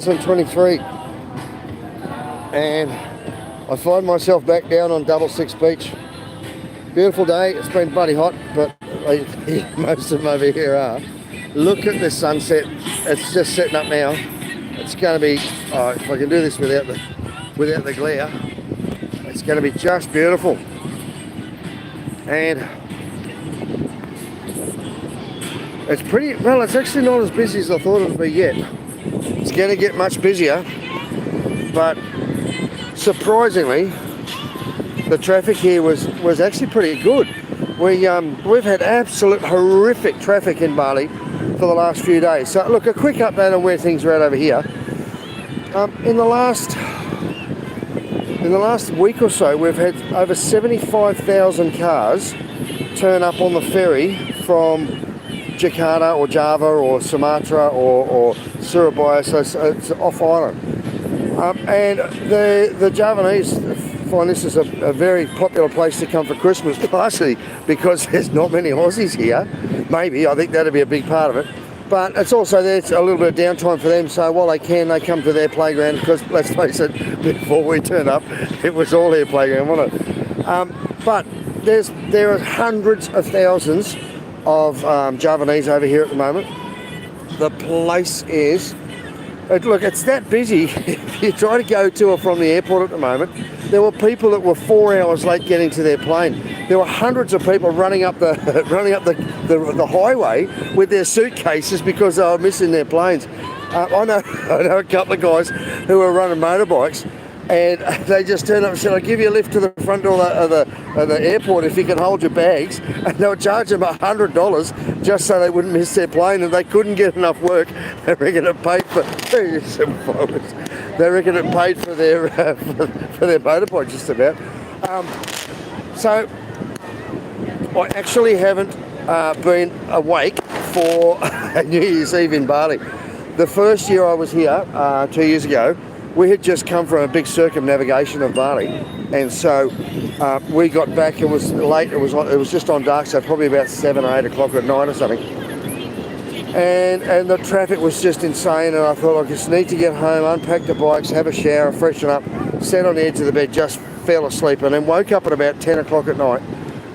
2023, and I find myself back down on Double Six Beach. Beautiful day. It's been bloody hot, but most of them over here are. Look at the sunset. It's just setting up now. It's going to be, if I can do this without the glare, it's going to be just beautiful. And it's pretty, well, it's actually not as busy as I thought it would be yet. It's going to get much busier, but surprisingly, the traffic here was actually pretty good. We've had absolute horrific traffic in Bali for the last few days. So look, a quick update on where things are at over here. In the last week or so, we've had over 75,000 cars turn up on the ferry from Jakarta or Java or Sumatra or Surabaya, so it's off island. And the Javanese find this is a very popular place to come for Christmas, partially because there's not many Aussies here. Maybe, I think that'd be a big part of it. But it's also there's a little bit of downtime for them, so while they can, they come to their playground, because let's face it, before we turn up, it was all their playground, wasn't it? But there are hundreds of thousands of Javanese over here at the moment. The place is, look, it's that busy. If you try to go to or from the airport at the moment, there were people that were 4 hours late getting to their plane. There were hundreds of people running up the highway with their suitcases because they were missing their planes. I know a couple of guys who were running motorbikes, and they just turned up and said, "I'll give you a lift to the front door of the airport if you can hold your bags." And they were charging them $100 just so they wouldn't miss their plane, and they couldn't get enough work. They reckon it paid for their motorbike just about. So I actually haven't been awake for New Year's Eve in Bali. The first year I was here 2 years ago, we had just come from a big circumnavigation of Bali, and so we got back. It was late. It was just on dark, so probably about 7 or 8 o'clock at night or something. And the traffic was just insane. And I thought I just need to get home, unpack the bikes, have a shower, freshen up, sat on the edge of the bed, just fell asleep, and then woke up at about 10 o'clock at night.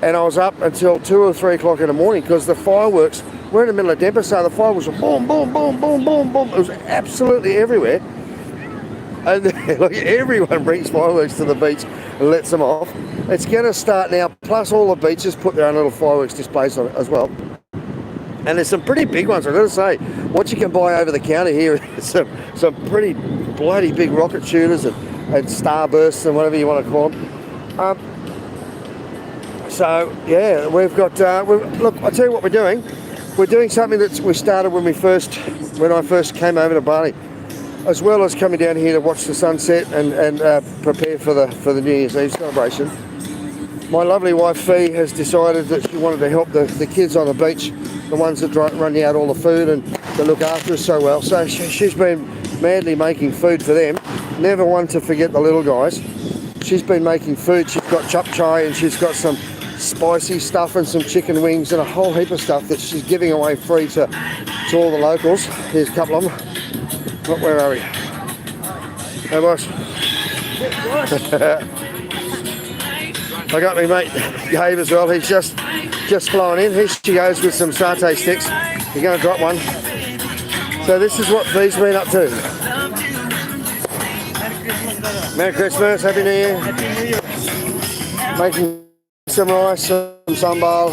And I was up until 2 or 3 o'clock in the morning because the fireworks. We're in the middle of Denver, so the fireworks were boom, boom, boom, boom, boom, boom. It was absolutely everywhere. And look, everyone brings fireworks to the beach and lets them off. It's going to start now, plus all the beaches put their own little fireworks displays on it as well. And there's some pretty big ones, I've got to say. What you can buy over the counter here is some pretty bloody big rocket shooters and starbursts and whatever you want to call them. So, yeah, we've got... look, I'll tell you what we're doing. We're doing something that we started when I first came over to Bali, as well as coming down here to watch the sunset and prepare for the New Year's Eve celebration. My lovely wife Fee has decided that she wanted to help the kids on the beach, the ones that run out all the food and that look after us so well. So she's been madly making food for them. Never one to forget the little guys. She's been making food. She's got chap chai, and she's got some spicy stuff and some chicken wings and a whole heap of stuff that she's giving away free to all the locals. Here's a couple of them. Where are we? Hey, boss. I got me mate Gabe as well. He's just flying in. Here she goes with some satay sticks. You're going to drop one. So this is what Fee's been up to. Merry Christmas, Happy New Year. Happy New Year. Making some rice, some sambal.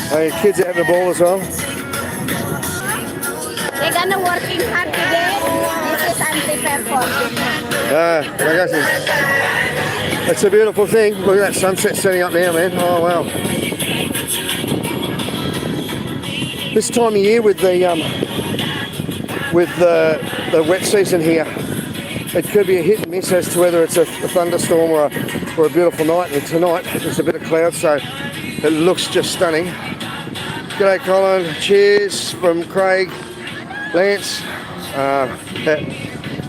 Hey, kids are having a ball as well. They're gonna working hard today. This is anti-pepper. Like I said, it's a beautiful thing. Look at that sunset setting up now, man. Oh wow. This time of year with the wet season here, it could be a hit and miss as to whether it's a thunderstorm or a beautiful night. And tonight there's a bit of cloud, so it looks just stunning. G'day Colin. Cheers from Craig. Lance,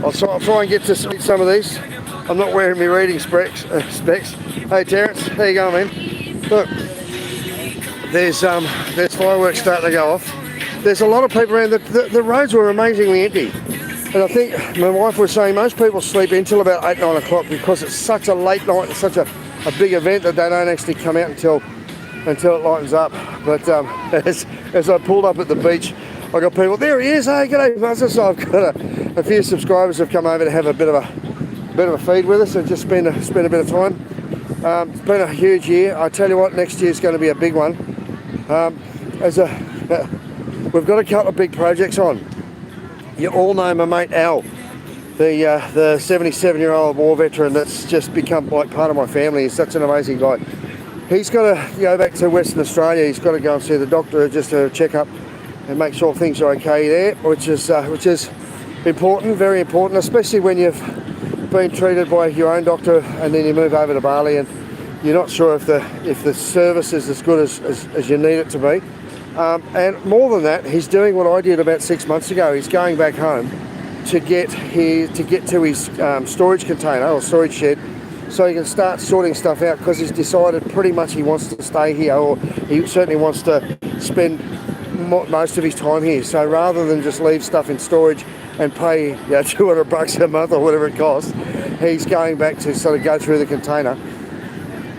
I'll try and get to eat some of these. I'm not wearing my reading specs. Hey Terrence, how you going, man? Look, there's fireworks starting to go off. there's a lot of people around. The roads were amazingly empty. And I think my wife was saying most people sleep until about 8, 9 o'clock because it's such a late night and such a big event that they don't actually come out until it lightens up. But as I pulled up at the beach, I got people, there he is, hey, g'day Muzza. So I've got a few subscribers have come over to have a bit of a feed with us and just spend a bit of time. It's been a huge year. I tell you what, next year's going to be a big one. We've got a couple of big projects on. You all know my mate Al, the 77-year-old war veteran that's just become like part of my family. He's such an amazing guy. He's got to go back to Western Australia. He's got to go and see the doctor just to check up and make sure things are okay there, which is important, very important, especially when you've been treated by your own doctor and then you move over to Bali and you're not sure if the service is as good as you need it to be. And more than that, he's doing what I did about 6 months ago. He's going back home to get to his storage container or storage shed so he can start sorting stuff out, because he's decided pretty much he wants to stay here, or he certainly wants to spend most of his time here. So rather than just leave stuff in storage and pay $200 a month or whatever it costs, he's going back to sort of go through the container.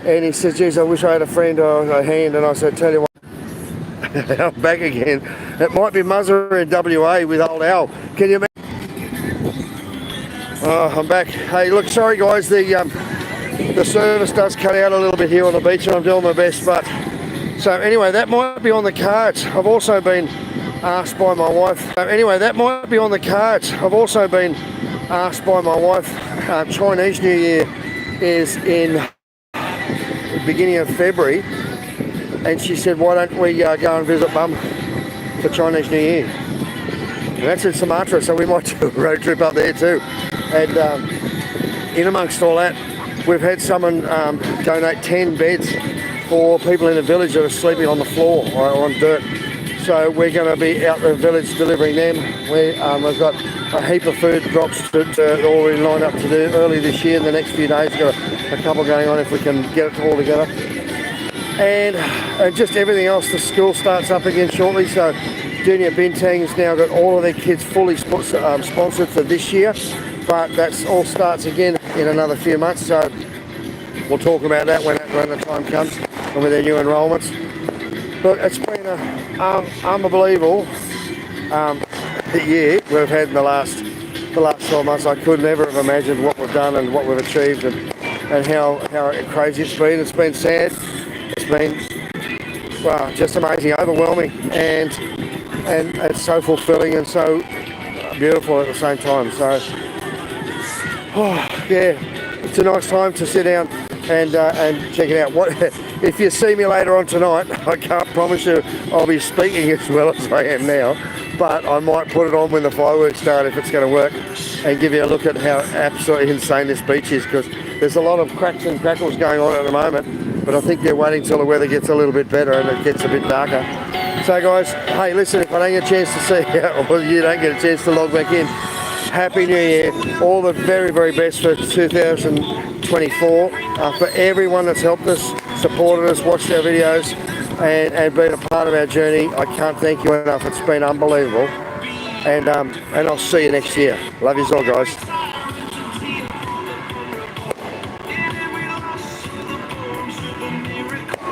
And he says, geez, I wish I had a friend or a hand. And I said, tell you what, I'm back again. It might be Muzza in WA with old Al. Can you imagine? Oh, I'm back. Hey, look, sorry guys, the service does cut out a little bit here on the beach and I'm doing my best, but so anyway, that might be on the cards. I've also been asked by my wife. Chinese New Year is in the beginning of February, and she said, why don't we go and visit Mum for Chinese New Year? And that's in Sumatra, so we might do a road trip up there too. And in amongst all that, we've had someone donate 10 beds for people in the village that are sleeping on the floor or on dirt. So we're going to be out in the village delivering them. We've got a heap of food drops that already lined up to do early this year. In the next few days, we've got a couple going on if we can get it all together. And just everything else. The school starts up again shortly, so Junior Bintang's now got all of their kids fully sponsored for this year, but that's all starts again in another few months, so we'll talk about that when the time comes and with their new enrolments. But it's been an unbelievable year we've had in the last 12 months. I could never have imagined what we've done and what we've achieved and how crazy it's been. It's been sad. It's been, wow, just amazing, overwhelming, and it's so fulfilling and so beautiful at the same time. So, yeah, it's a nice time to sit down and check it out. If you see me later on tonight, I can't promise you I'll be speaking as well as I am now, but I might put it on when the fireworks start if it's going to work, and give you a look at how absolutely insane this beach is, because there's a lot of cracks and crackles going on at the moment, but I think they're waiting till the weather gets a little bit better and it gets a bit darker. So guys, hey, listen, if I don't get a chance to see you, or you don't get a chance to log back in, Happy New Year. All the very, very best for 2024. For everyone that's helped us, supported us, watched our videos, and been a part of our journey, I can't thank you enough. It's been unbelievable. And I'll see you next year. Love you all, guys.